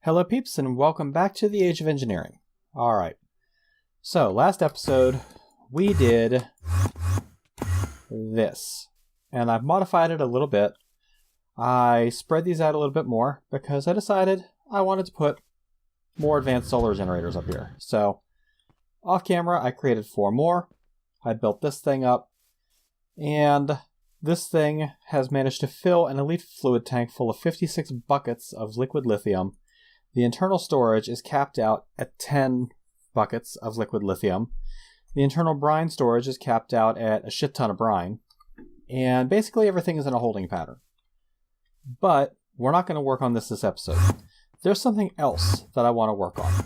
Hello peeps and welcome back to the Age of Engineering. Alright, so last episode we did this, and I've modified it a little bit. I spread these out a little bit more because I decided I wanted to put more advanced solar generators up here. So off camera I created 4 more, I built this thing up, and this thing has managed to fill an elite fluid tank full of 56 buckets of liquid lithium. The internal storage is capped out at 10 buckets of liquid lithium. The internal brine storage is capped out at a shit ton of brine. And basically everything is in a holding pattern. But we're not going to work on this episode. There's something else that I want to work on.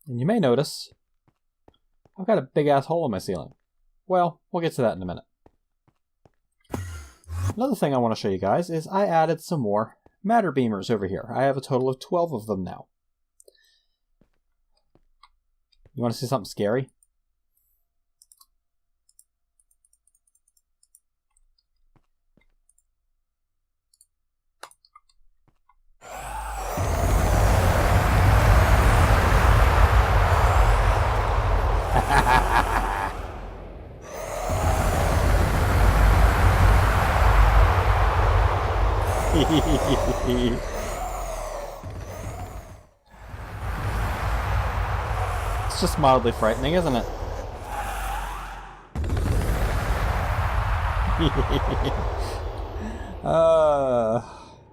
And you may notice I've got a big ass hole in my ceiling. Well, we'll get to that in a minute. Another thing I want to show you guys is I added some more matter beamers over here. I have a total of 12 of them now. You want to see something scary? It's just mildly frightening, isn't it?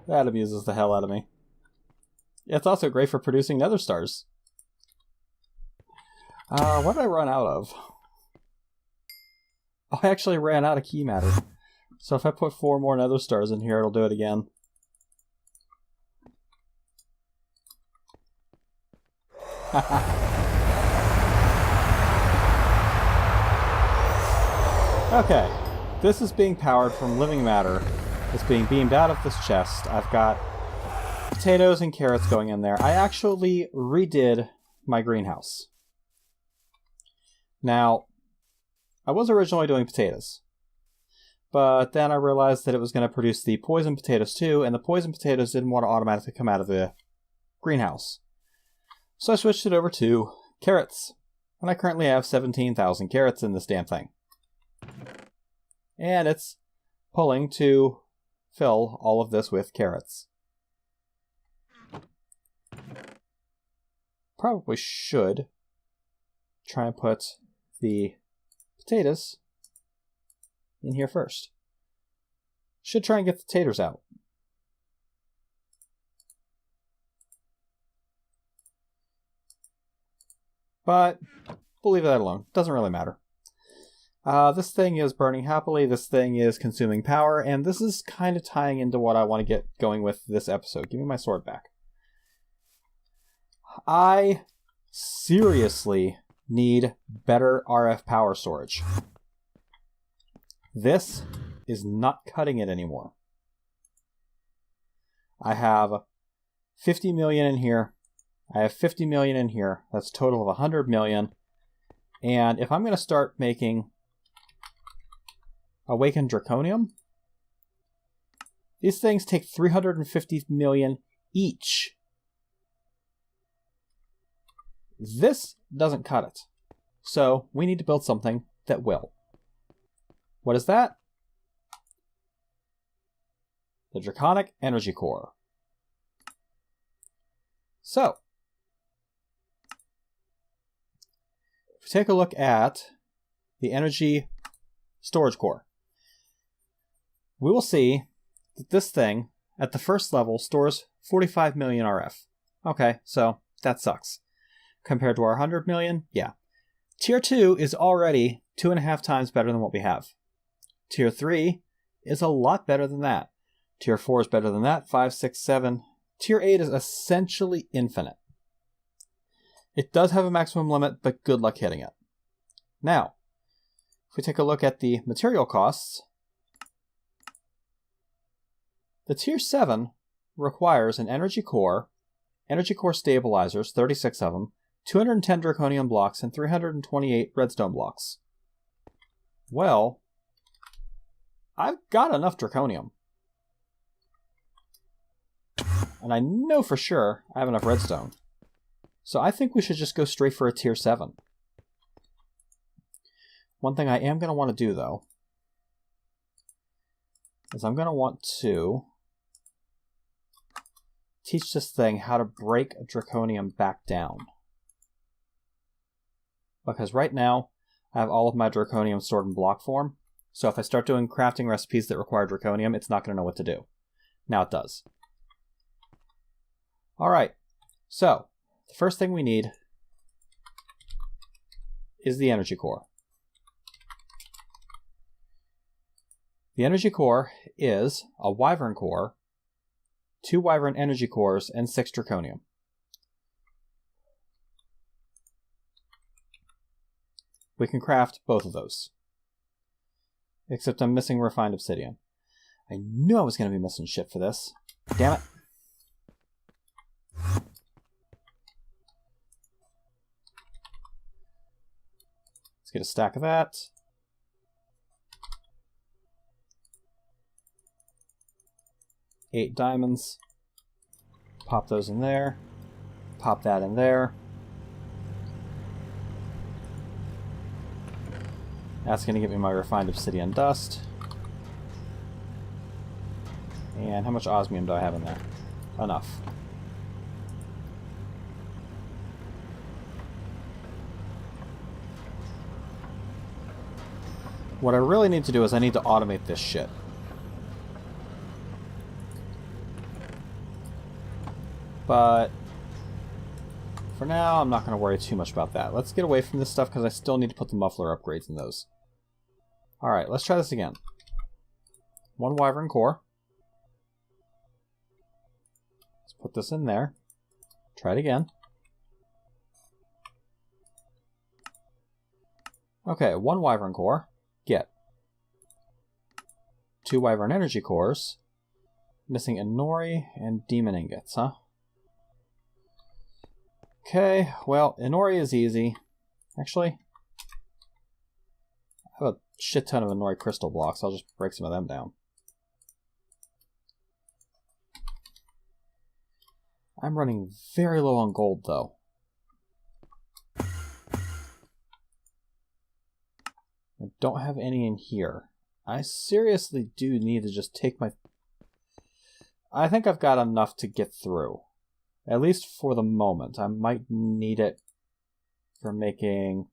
That amuses the hell out of me. It's also great for producing nether stars. What did I run out of? Oh, I actually ran out of key matter. So if I put 4 more nether stars in here, it'll do it again. Okay, this is being powered from living matter. It's being beamed out of this chest. I've got potatoes and carrots going in there. I actually redid my greenhouse. Now, I was originally doing potatoes, but then I realized that it was going to produce the poison potatoes too, and the poison potatoes didn't want to automatically come out of the greenhouse. So I switched it over to carrots, and I currently have 17,000 carrots in this damn thing. And it's pulling to fill all of this with carrots. Probably should try and put the potatoes in here first. Should try and get the taters out. But we'll leave that alone. Doesn't really matter. This thing is burning happily, this thing is consuming power, and this is kind of tying into what I want to get going with this episode. Give me my sword back. I seriously need better RF power storage. This is not cutting it anymore. I have 50 million in here. I have 50 million in here. That's a total of 100 million. And if I'm going to start making Awakened Draconium, these things take 350 million each. This doesn't cut it. So we need to build something that will. What is that? The Draconic Energy Core. So, if we take a look at the energy storage core, we will see that this thing, at the first level, stores 45 million RF. Okay, so that sucks. Compared to our 100 million, yeah. Tier 2 is already 2.5 times better than what we have. Tier 3 is a lot better than that. Tier 4 is better than that, 5, 6, 7. Tier 8 is essentially infinite. It does have a maximum limit, but good luck hitting it. Now, if we take a look at the material costs, the Tier 7 requires an energy core stabilizers, 36 of them, 210 draconium blocks, and 328 redstone blocks. Well, I've got enough draconium. And I know for sure I have enough redstone. So I think we should just go straight for a tier 7. One thing I am going to want to do, though, is I'm going to want to teach this thing how to break draconium back down. Because right now, I have all of my draconium stored in block form. So if I start doing crafting recipes that require draconium, it's not going to know what to do. Now it does. Alright, so the first thing we need is the energy core. The energy core is a wyvern core, 2 wyvern energy cores, and 6 draconium. We can craft both of those. Except I'm missing refined obsidian. I knew I was going to be missing shit for this. Damn it. Let's get a stack of that. Eight diamonds. Pop those in there. Pop that in there. That's going to give me my refined obsidian dust. And how much osmium do I have in there? Enough. What I really need to do is I need to automate this shit. But for now, I'm not going to worry too much about that. Let's get away from this stuff because I still need to put the muffler upgrades in those. Alright, let's try this again. 1 wyvern core. Let's put this in there. Try it again. Okay, 1 wyvern core. Get. 2 wyvern energy cores. Missing Inori and demon ingots, huh? Okay, well, Inori is easy. Actually, I have a shit ton of Inori crystal blocks. I'll just break some of them down. I'm running very low on gold, though. I don't have any in here. I seriously do need to just take my... I think I've got enough to get through. At least for the moment. I might need it for making...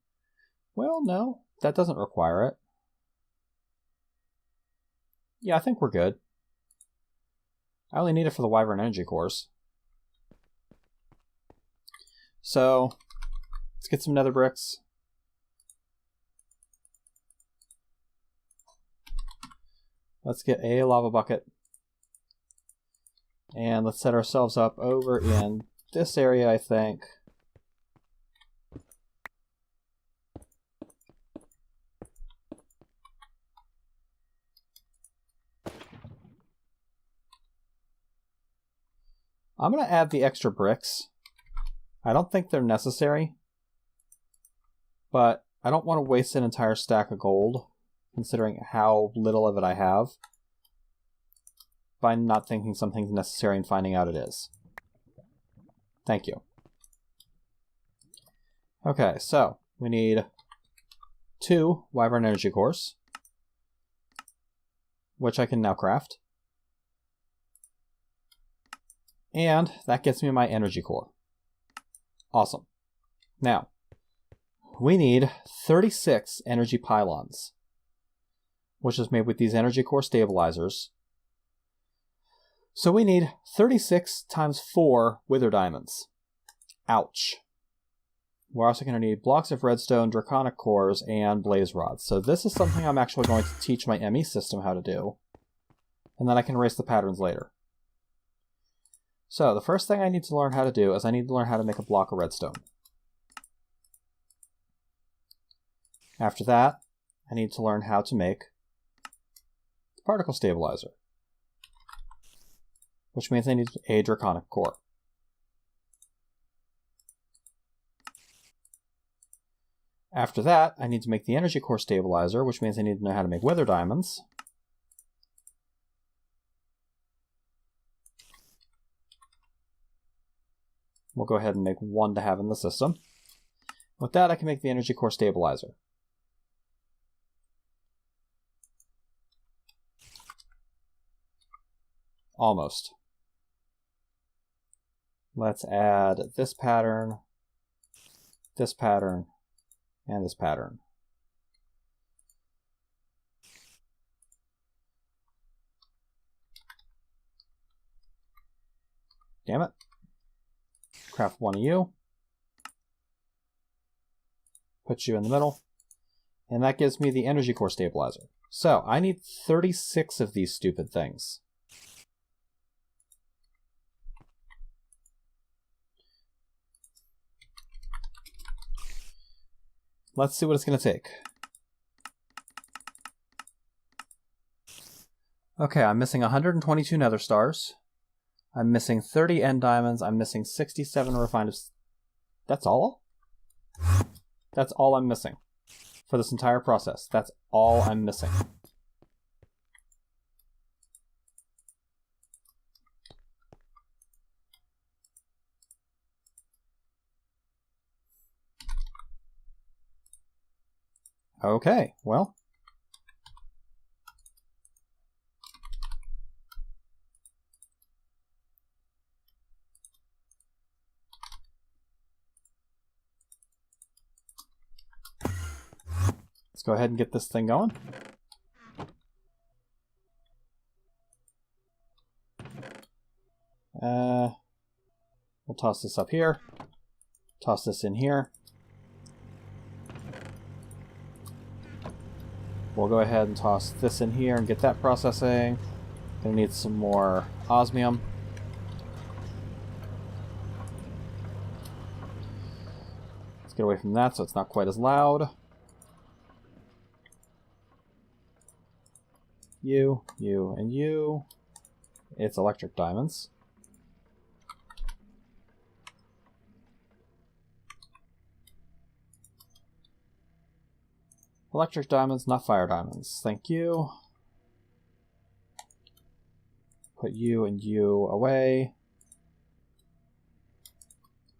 Well, no. That doesn't require it. Yeah, I think we're good. I only need it for the wyvern energy cores. So, let's get some nether bricks. Let's get a lava bucket. And let's set ourselves up over in this area, I think. I'm going to add the extra bricks. I don't think they're necessary, but I don't want to waste an entire stack of gold, considering how little of it I have, by not thinking something's necessary and finding out it is. Thank you. Okay, so we need 2 wyvern energy cores, which I can now craft. And that gets me my energy core. Awesome. Now, we need 36 energy pylons, which is made with these energy core stabilizers. So we need 36 times 4 wither diamonds. Ouch. We're also going to need blocks of redstone, draconic cores, and blaze rods. So this is something I'm actually going to teach my ME system how to do. And then I can erase the patterns later. So the first thing I need to learn how to do is I need to learn how to make a block of redstone. After that, I need to learn how to make the particle stabilizer, which means I need a draconic core. After that, I need to make the energy core stabilizer, which means I need to know how to make wither diamonds. We'll go ahead and make 1 to have in the system. With that, I can make the energy core stabilizer. Almost. Let's add this pattern, and this pattern. Damn it. Craft 1 of you. Put you in the middle. And that gives me the energy core stabilizer. So, I need 36 of these stupid things. Let's see what it's going to take. Okay, I'm missing 122 nether stars. I'm missing 30 end diamonds. I'm missing 67 refined... That's all? That's all I'm missing for this entire process. That's all I'm missing. Okay, well. Let's go ahead and get this thing going. We'll toss this up here. Toss this in here. We'll go ahead and toss this in here and get that processing. Gonna need some more osmium. Let's get away from that so it's not quite as loud. You, and you. It's electric diamonds. Electric diamonds, not fire diamonds. Thank you. Put you and you away.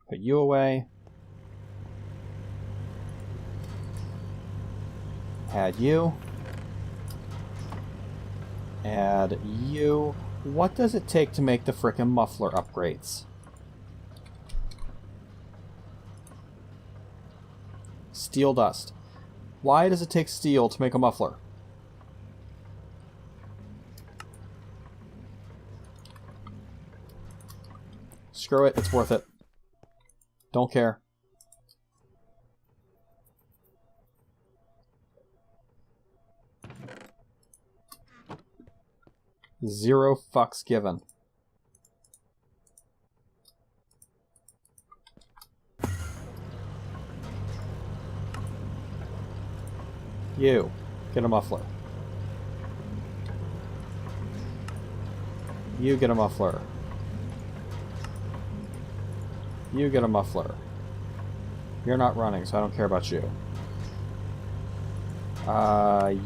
Put you away. Add you. Add you. What does it take to make the frickin' muffler upgrades? Steel dust. Why does it take steel to make a muffler? Screw it, it's worth it. Don't care. Zero fucks given. You, get a muffler. You get a muffler. You get a muffler. You're not running, so I don't care about you.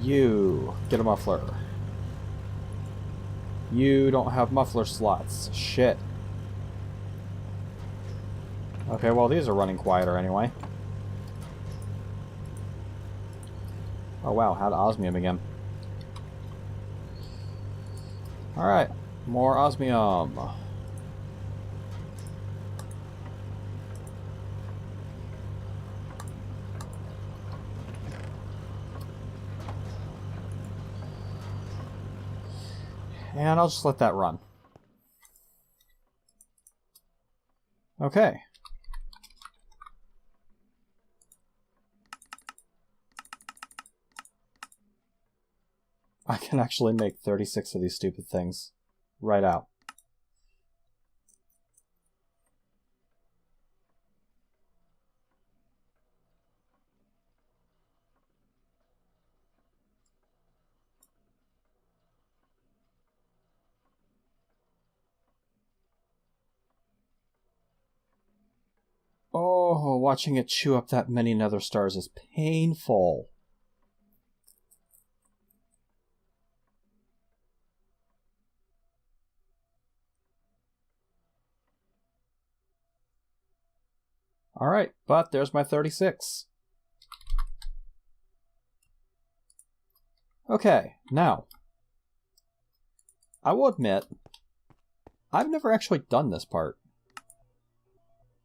You get a muffler. You don't have muffler slots. Shit. Okay, well these are running quieter anyway. Oh wow, had osmium again. Alright, more osmium. And I'll just let that run. Okay. I can actually make 36 of these stupid things right out. Oh, watching it chew up that many nether stars is painful. Alright, but there's my 36. Okay, now, I will admit, I've never actually done this part.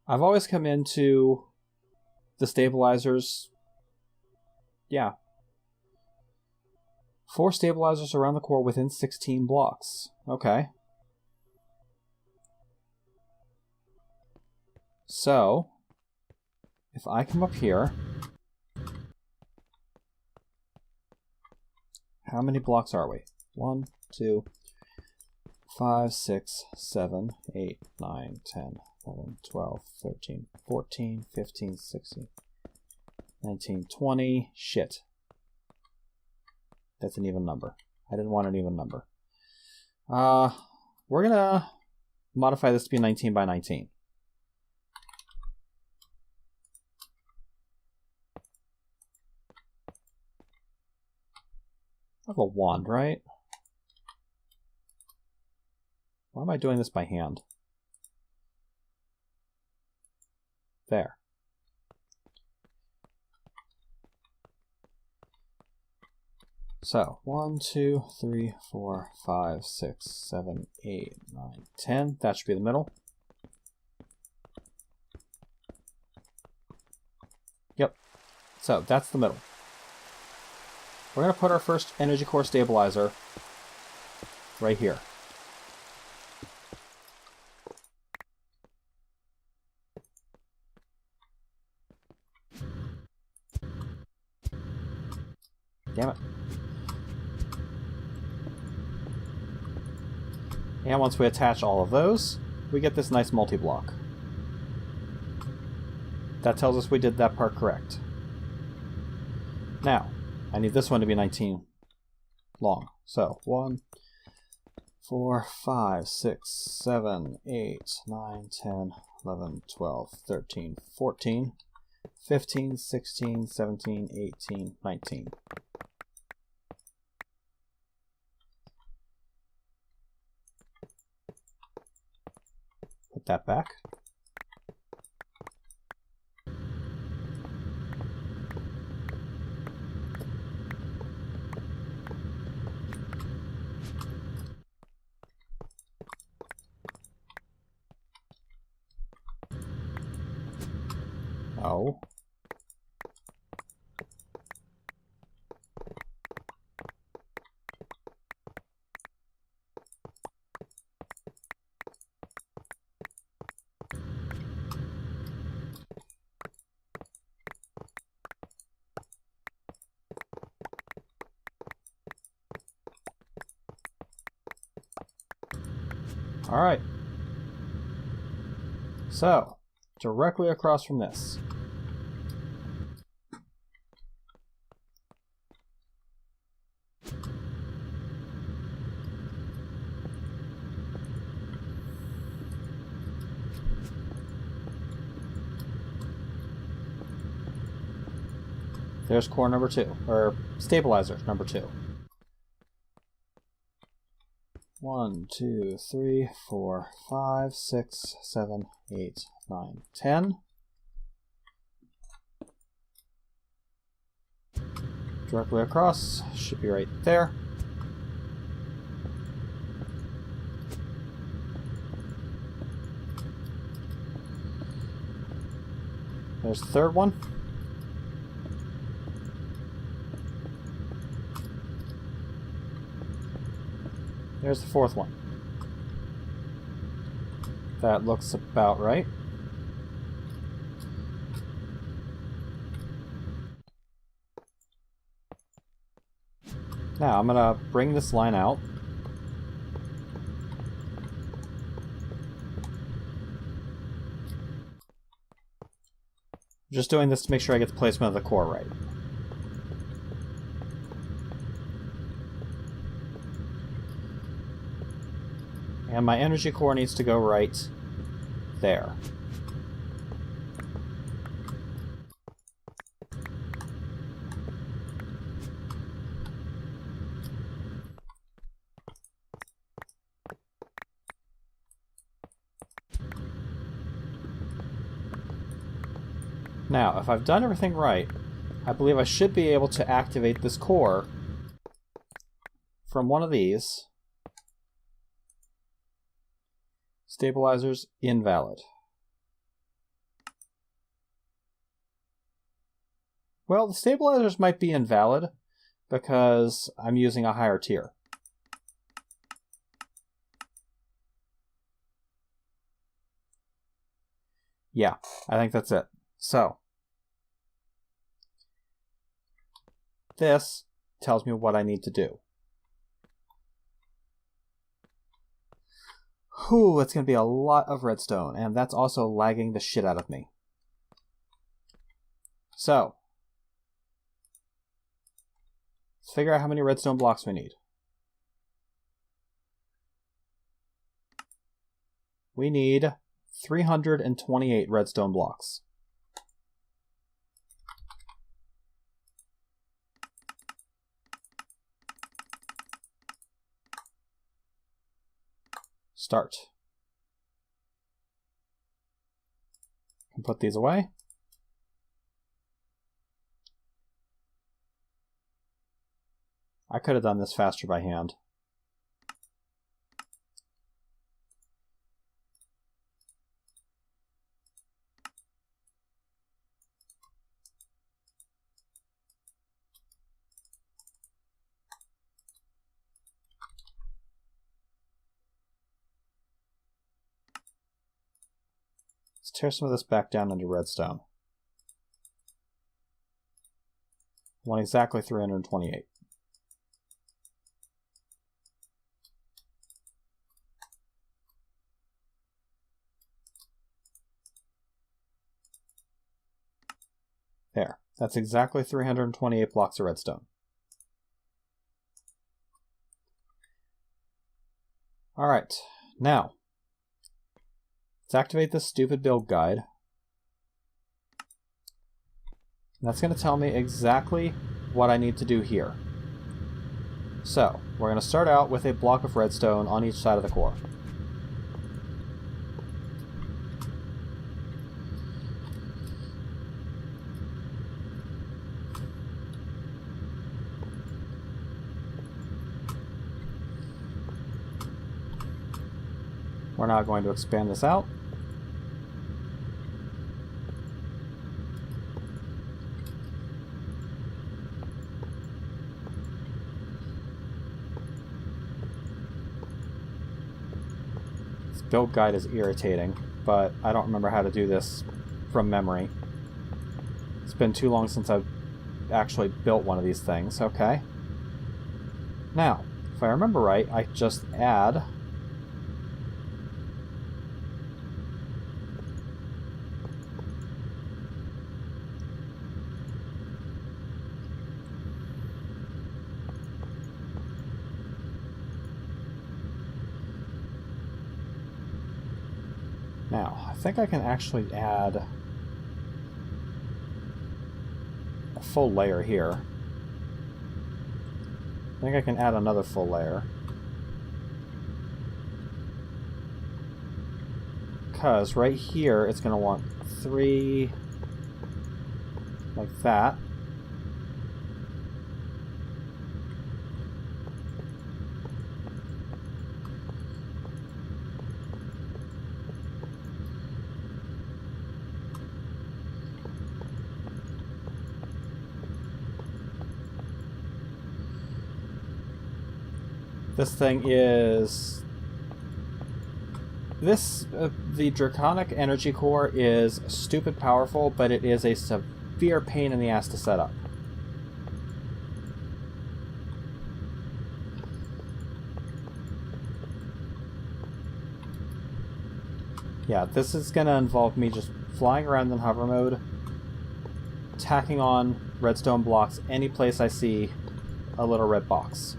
I've always come into the stabilizers. Yeah. 4 stabilizers around the core within 16 blocks. Okay. So, if I come up here, how many blocks are we? 1, 2, 5, 6, 7, 8, 9, 10, 11, 12, 13, 14, 15, 16, 19, 20. Shit. That's an even number. I didn't want an even number. We're gonna modify this to be 19 by 19. I have a wand, right? Why am I doing this by hand? There. So, 1, 2, 3, 4, 5, 6, 7, 8, 9, 10. That should be the middle. Yep. So, that's the middle. We're going to put our first energy core stabilizer right here. Damn it. And once we attach all of those, we get this nice multi-block. That tells us we did that part correct. Now, I need this one to be 19 long. So, 1, 4, 5, 6, 7, 8, 9, 10, 11, 12, 13, 14, 15, 16, 17, 18, 19. Put that back. Oh. All right. So, directly across from this. There's core number 2, or stabilizer number 2. 1, 2, 3, 4, 5, 6, 7, 8, 9, 10. Directly across, should be right there. There's the third one. There's the fourth one. That looks about right. Now I'm gonna bring this line out. Just doing this to make sure I get the placement of the core right. And my energy core needs to go right there. Now, if I've done everything right, I believe I should be able to activate this core from one of these. Stabilizers invalid. Well, the stabilizers might be invalid because I'm using a higher tier. Yeah, I think that's it. So, this tells me what I need to do. Whew, it's going to be a lot of redstone, and that's also lagging the shit out of me. So, let's figure out how many redstone blocks we need. We need 328 redstone blocks. Start. And put these away. I could have done this faster by hand. Let's tear some of this back down into redstone. I want exactly 328. There. That's exactly 328 blocks of redstone. Alright, now, let's activate this stupid build guide. And that's going to tell me exactly what I need to do here. So, we're going to start out with a block of redstone on each side of the core. We're now going to expand this out. This build guide is irritating, but I don't remember how to do this from memory. It's been too long since I've actually built one of these things. Okay. Now, if I remember right, I just add Now, I think I can actually add a full layer here. I think I can add another full layer. Because right here, it's going to want 3 like that. This thing is... the Draconic energy core is stupid powerful, but it is a severe pain in the ass to set up. Yeah, this is going to involve me just flying around in hover mode, tacking on redstone blocks any place I see a little red box.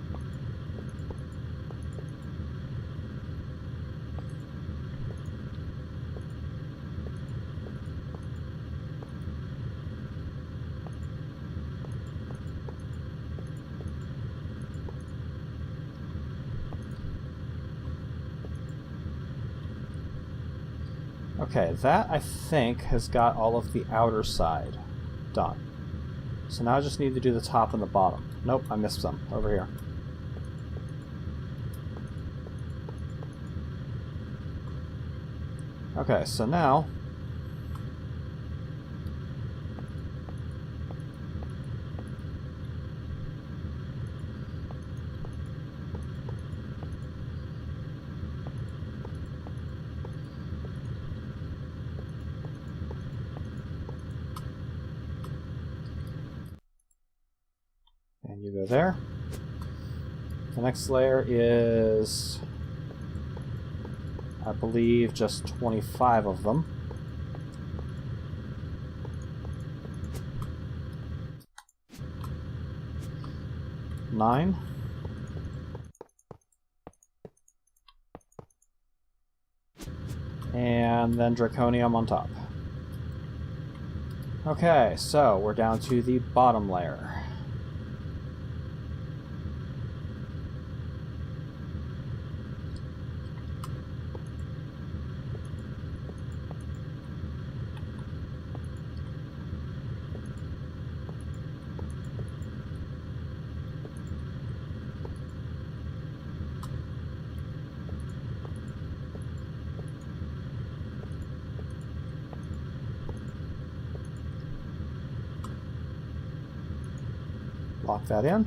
Okay, that I think has got all of the outer side done. So now I just need to do the top and the bottom. Nope, I missed some. Over here. Okay, so now... and you go there. The next layer is... I believe just 25 of them. Nine. And then Draconium on top. Okay, so we're down to the bottom layer. Lock that in.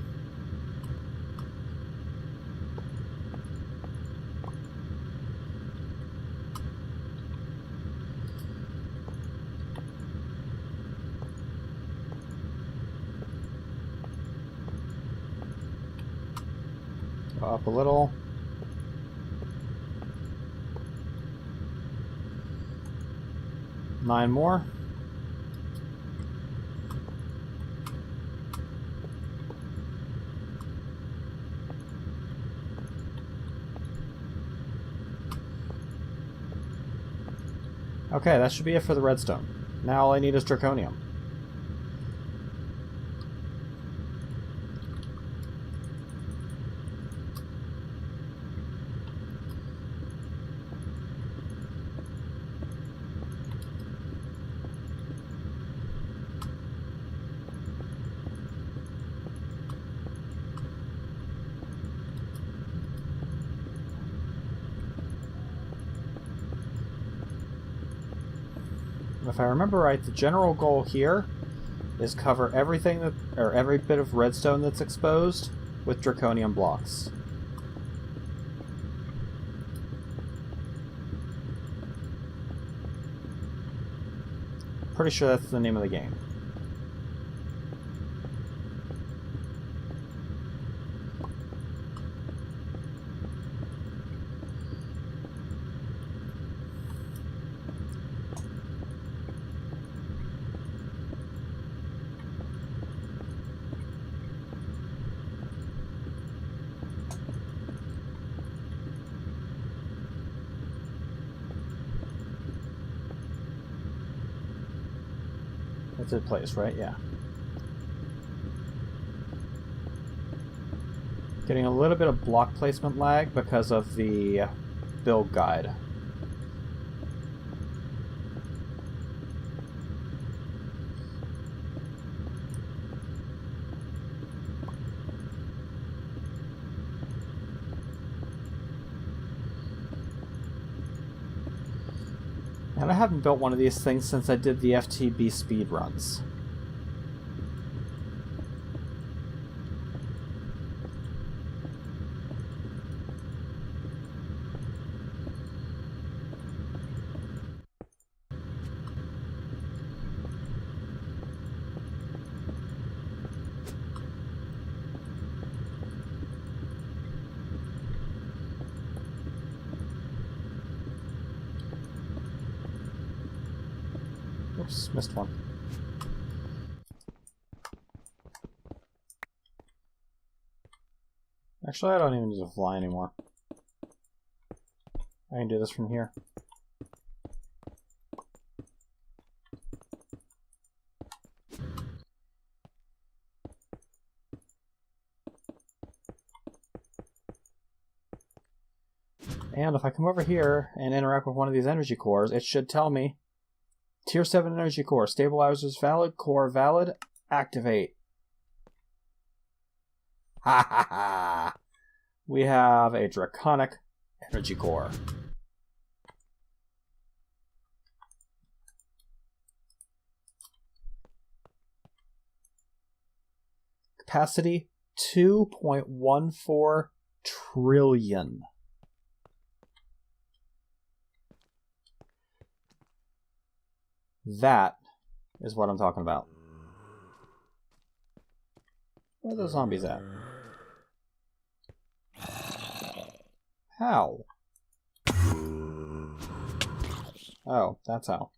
Go up a little. Nine more. Okay, that should be it for the redstone. Now all I need is Draconium. If I remember right, the general goal here is cover everything that, or every bit of redstone that's exposed with Draconium blocks. Pretty sure that's the name of the game. That's a place, right? Yeah. Getting a little bit of block placement lag because of the build guide. And I haven't built one of these things since I did the FTB speed runs. Oops, missed one. Actually, I don't even need to fly anymore. I can do this from here. And if I come over here and interact with one of these energy cores, it should tell me Tier 7 energy core, stabilizers valid, core valid, activate. Ha ha ha! We have a Draconic energy core. Capacity 2.14 trillion. That is what I'm talking about. Where are the zombies at? How? Oh, that's how.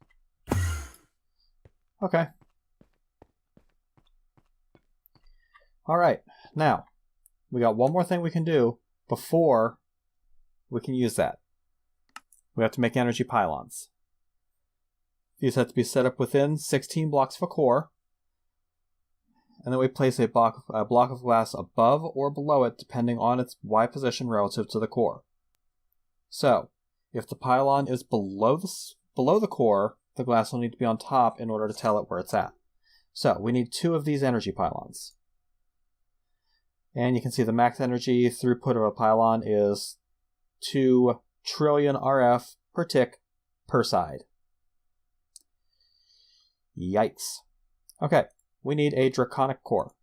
Okay. Alright, now, we got one more thing we can do before we can use that. We have to make energy pylons. These have to be set up within 16 blocks of a core. And then we place a block of glass above or below it depending on its Y position relative to the core. So, if the pylon is below the core, the glass will need to be on top in order to tell it where it's at. So, we need 2 of these energy pylons. And you can see the max energy throughput of a pylon is 2 trillion RF per tick per side. Yikes. Okay, we need a Draconic core.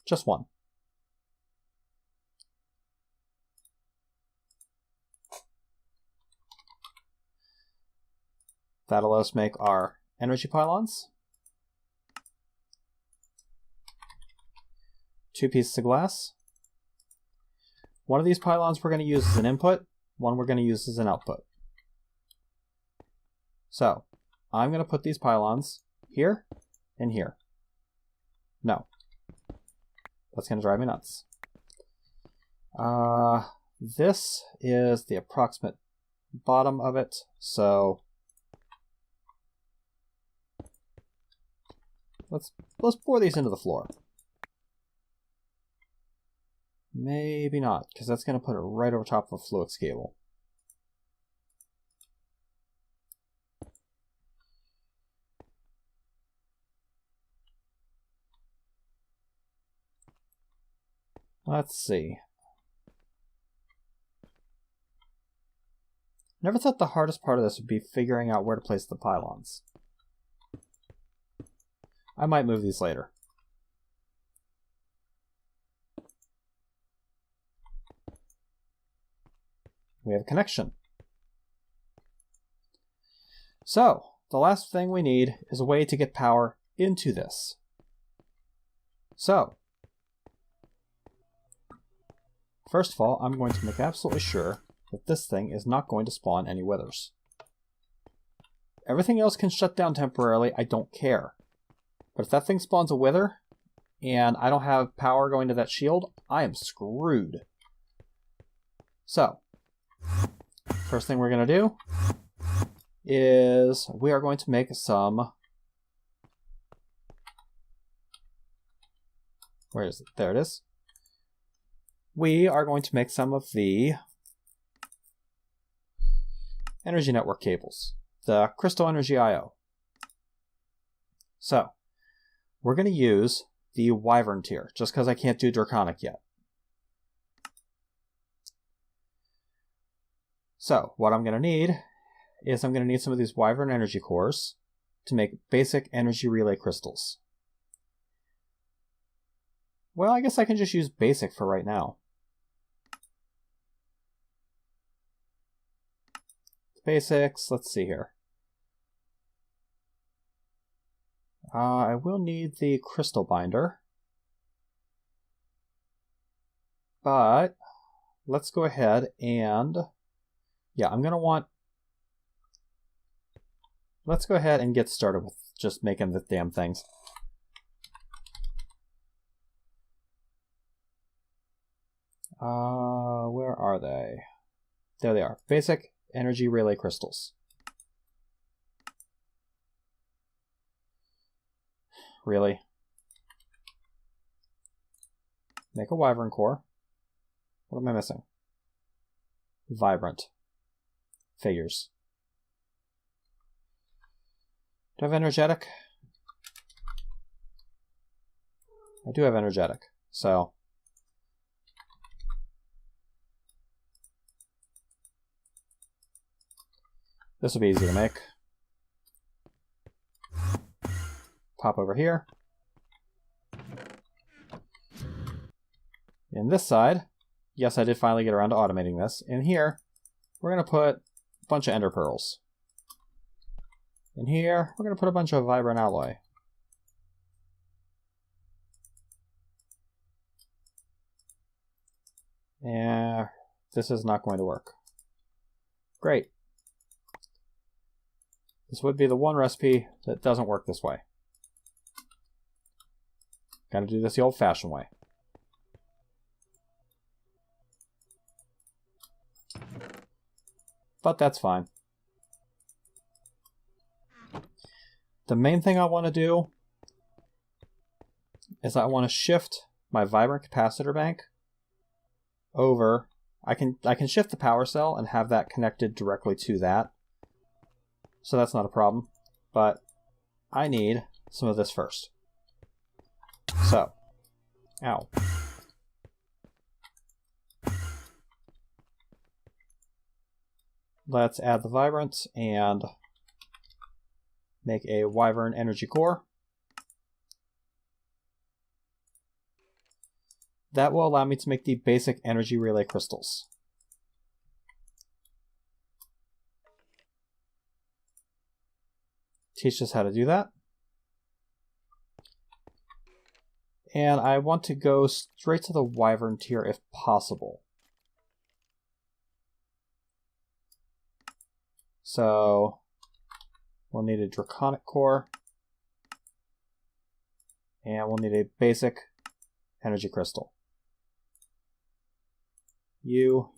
Just one. That'll let us make our energy pylons. 2 pieces of glass. One of these pylons we're going to use as an input, one we're going to use as an output. So, I'm going to put these pylons here and here. No. That's going to drive me nuts. This is the approximate bottom of it, so let's pour these into the floor. Maybe not, because that's going to put it right over top of a fluix cable. Let's see. Never thought the hardest part of this would be figuring out where to place the pylons. I might move these later. We have a connection. So, the last thing we need is a way to get power into this. So, first of all, I'm going to make absolutely sure that this thing is not going to spawn any withers. Everything else can shut down temporarily, I don't care. But if that thing spawns a wither, and I don't have power going to that shield, I am screwed. So, first thing we're going to do is we are going to make some... Where is it? There it is. We are going to make some of the energy network cables, the crystal energy IO. So, we're going to use the Wyvern tier, just because I can't do Draconic yet. So, what I'm going to need is I'm going to need some of these Wyvern energy cores to make basic energy relay crystals. Well, I guess I can just use basic for right now. Basics, let's see here. I will need the crystal binder. But let's go ahead and... Yeah, I'm going to want... Let's go ahead and get started with just making the damn things. Where are they? There they are. Basic energy relay crystals. Really? Make a wyvern core. What am I missing? Vibrant. Figures. Do I have energetic? I do have energetic, so this will be easy to make. Pop over here. In this side, yes, I did finally get around to automating this. In here, we're going to put a bunch of ender pearls. In here, we're going to put a bunch of vibrant alloy. And this is not going to work. Great. This would be the one recipe that doesn't work this way. Gotta do this the old-fashioned way. But that's fine. The main thing I want to do is I want to shift my vibrant capacitor bank over. I can shift the power cell and have that connected directly to that. So that's not a problem. But I need some of this first. So, ow. Let's add the vibrant and make a wyvern energy core. That will allow me to make the basic energy relay crystals. Teach us how to do that. And I want to go straight to the wyvern tier if possible. So we'll need a draconic core. And we'll need a basic energy crystal. You,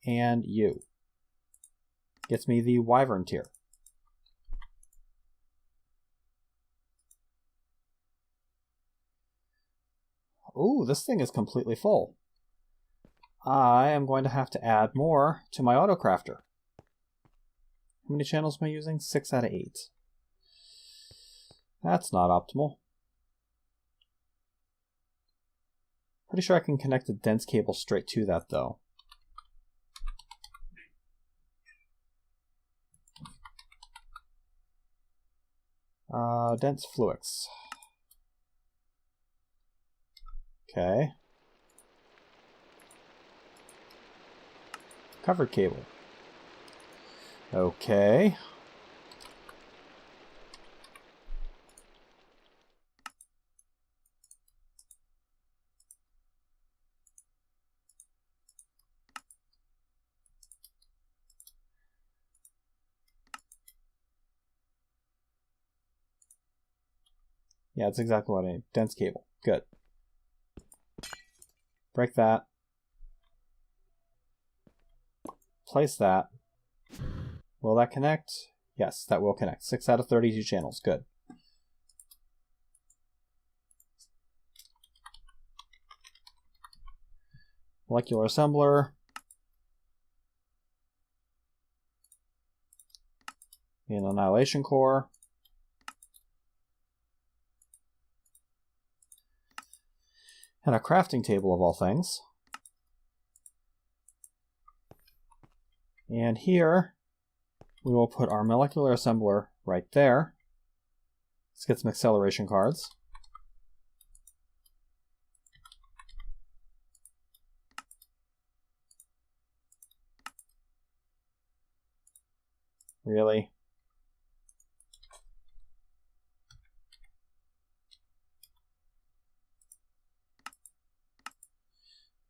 and you. Gets me the wyvern tier. Ooh, this thing is completely full. I am going to have to add more to my autocrafter. How many channels am I using? 6 out of 8. That's not optimal. Pretty sure I can connect the dense cable straight to that, though. Dense fluix. Okay. Covered cable. Okay. Yeah, that's exactly what I need. Dense cable. Good. Break that. Place that. Will that connect? Yes, that will connect. 6 out of 32 channels. Good. Molecular assembler. An annihilation core. And a crafting table of all things. And here we will put our molecular assembler right there. Let's get some acceleration cards. Really?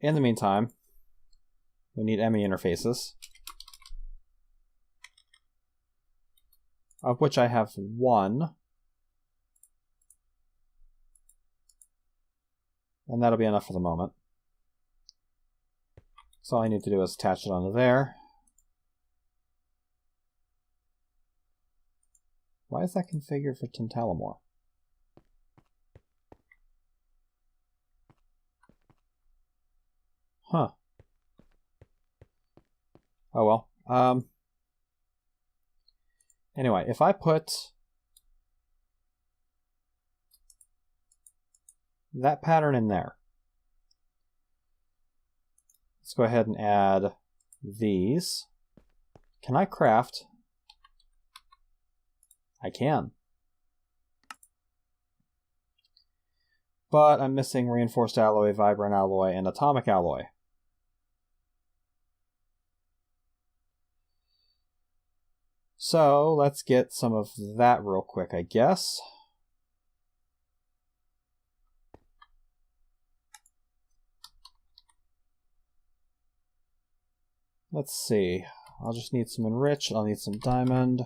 In the meantime, we need ME interfaces, of which I have 1. And that'll be enough for the moment. So all I need to do is attach it onto there. Why is that configured for tantalumor? Huh. Oh well. Anyway, if I put that pattern in there, let's go ahead and add these. Can I craft? I can. But I'm missing reinforced alloy, vibrant alloy, and atomic alloy. So let's get some of that real quick, I guess. Let's see. I'll just need some enriched. I'll need some diamond.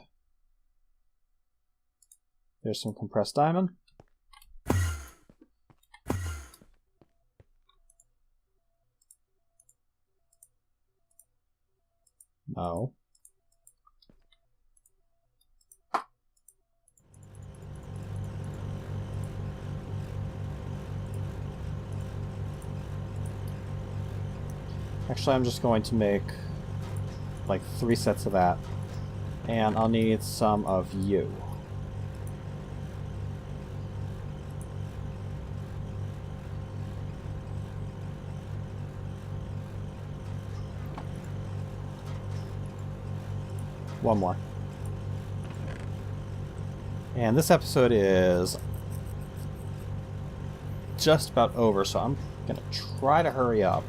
There's some compressed diamond. No. Actually, I'm just going to make like 3 sets of that. And I'll need some of you. One more. And this episode is just about over, so I'm going to try to hurry up.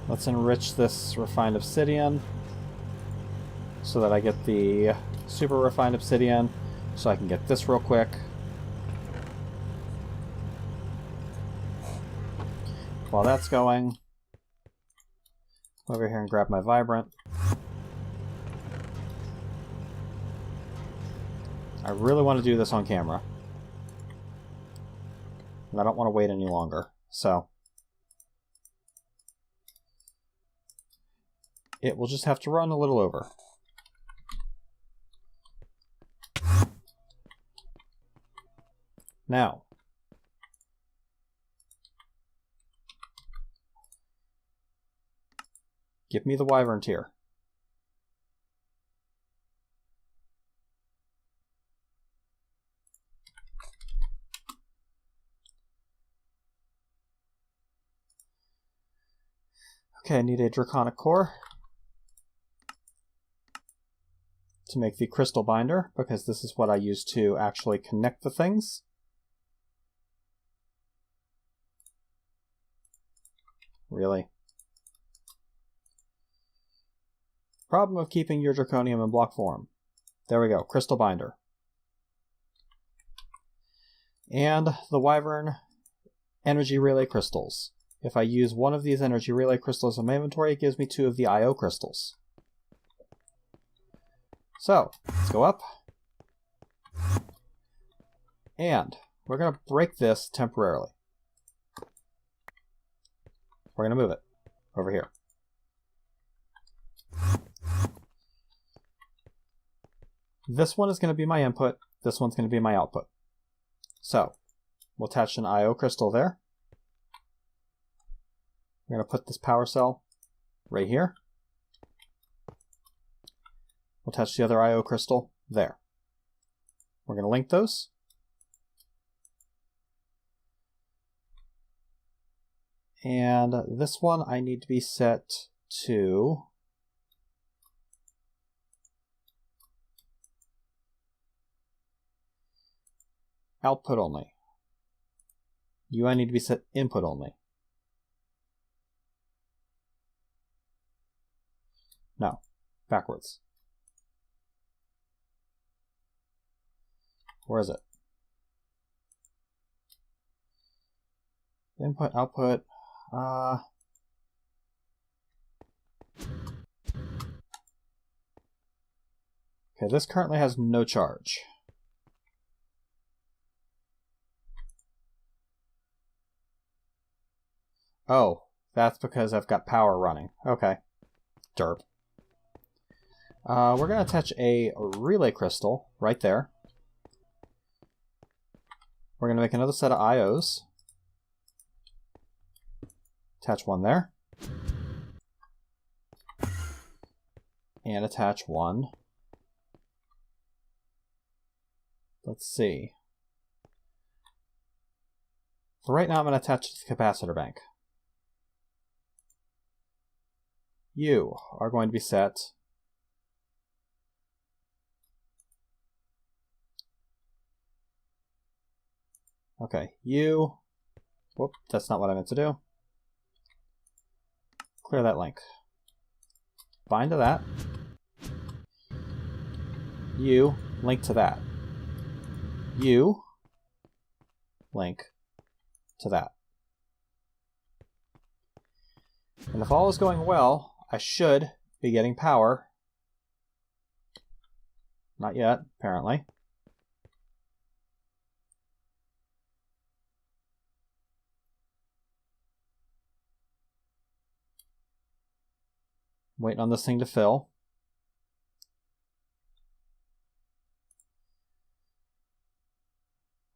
Let's enrich this refined obsidian so that I get the super refined obsidian, so I can get this real quick. While that's going, over here and grab my vibrant. I really want to do this on camera, and I don't want to wait any longer, so it will just have to run a little over. Now, give me the wyvern tier. Okay, I need a draconic core to make the crystal binder, because this is what I use to actually connect the things. Really? Problem of keeping your draconium in block form. There we go, crystal binder. And the wyvern energy relay crystals. If I use one of these energy relay crystals in my inventory, it gives me 2 of the IO crystals. So, let's go up. And we're going to break this temporarily. We're going to move it over here. This one is going to be my input. This one's going to be my output. So, we'll attach an IO crystal there. We're going to put this power cell right here. We'll attach the other IO crystal there. We're going to link those. And this one I need to be set to output only. You I need to be set input only. No, backwards. Where is it? Input, output. Okay, this currently has no charge. Oh, that's because I've got power running. Okay. Derp. We're going to attach a relay crystal right there. we're going to make another set of IOs. Attach one there. And attach one. Let's see. For right now, I'm going to attach the capacitor bank. You are going to be set. Okay, you. Whoop, that's not what I meant to do. Clear that link. Bind to that. You, link to that. You, link to that. And if all is going well, I should be getting power. Not yet, apparently. Waiting on this thing to fill.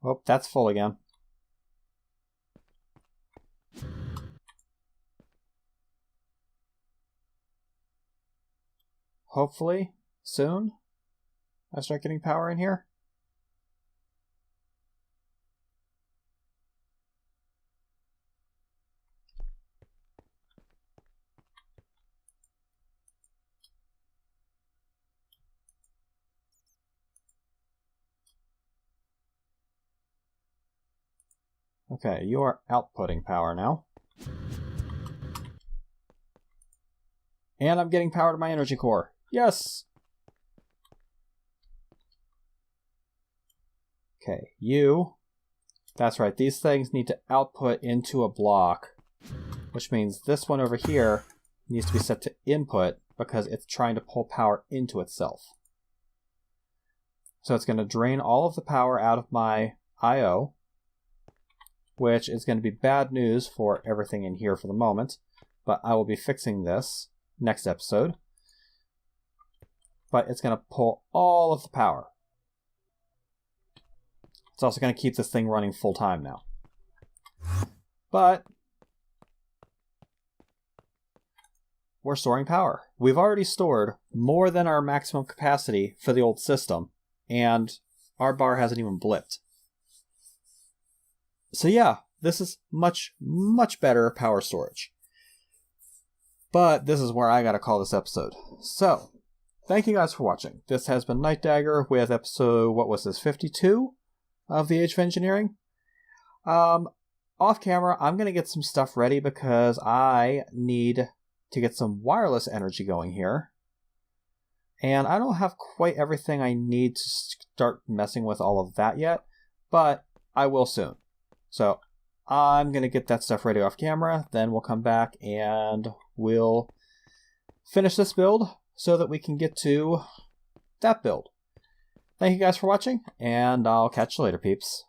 Oh, that's full again. Hopefully, soon, I start getting power in here. Okay, you are outputting power now. And I'm getting power to my energy core. Yes! Okay, you. That's right, these things need to output into a block, which means this one over here needs to be set to input because it's trying to pull power into itself. So it's going to drain all of the power out of my I/O, which is going to be bad news for everything in here for the moment, but I will be fixing this next episode. But it's going to pull all of the power. It's also going to keep this thing running full time now. But we're storing power. We've already stored more than our maximum capacity for the old system, and our bar hasn't even blipped. So yeah, this is much, much better power storage. But this is where I gotta call this episode. So, thank you guys for watching. This has been Night Dagger with episode, what was this, 52 of the Age of Engineering. Off camera, I'm gonna get some stuff ready because I need to get some wireless energy going here. And I don't have quite everything I need to start messing with all of that yet, but I will soon. So I'm going to get that stuff ready off camera, then we'll come back and we'll finish this build so that we can get to that build. Thank you guys for watching, and I'll catch you later, peeps.